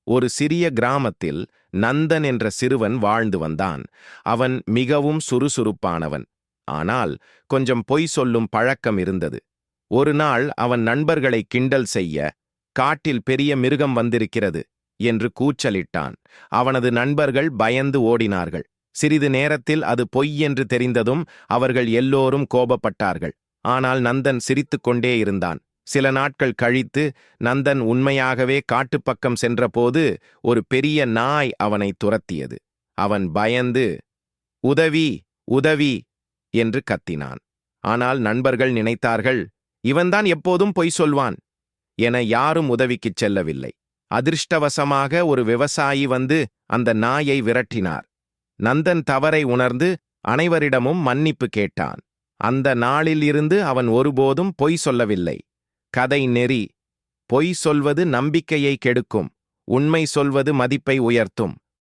ஒரு சிறிய கிராமத்தில் நந்தன் என்ற சிறுவன் வாழ்ந்து வந்தான். அவன் மிகவும் சுறுசுறுப்பானவன். ஆனால் கொஞ்சம் பொய் சொல்லும் பழக்கம் இருந்தது. ஒரு நாள் அவன் நண்பர்களை கிண்டல் செய்ய, காட்டில் பெரிய மிருகம் வந்திருக்கிறது என்று கூச்சலிட்டான். அவனது நண்பர்கள் பயந்து ஓடினார்கள். சிறிது நேரத்தில் அது பொய் என்று தெரிந்ததும் அவர்கள் எல்லோரும் கோபப்பட்டார்கள். ஆனால் நந்தன் சிரித்துக்கொண்டே இருந்தான். சில நாட்கள் கழித்து நந்தன் உண்மையாகவே காட்டுப்பக்கம் சென்றபோது ஒரு பெரிய நாய் அவனை துரத்தியது. அவன் பயந்து, "உதவி, உதவி!" என்று கத்தினான். ஆனால் நண்பர்கள் நினைத்தார்கள், இவன்தான் எப்போதும் பொய் சொல்வான் என. யாரும் உதவிக்குச் செல்லவில்லை. அதிர்ஷ்டவசமாக ஒரு விவசாயி வந்து அந்த நாயை விரட்டினார். நந்தன் தவறை உணர்ந்து அனைவரிடமும் மன்னிப்பு கேட்டான். அந்த நாளில் இருந்து அவன் ஒருபோதும் பொய் சொல்லவில்லை. கதை நெறி: பொய் சொல்வது நம்பிக்கையை கெடுக்கும், உண்மை சொல்வது மதிப்பை உயர்த்தும்.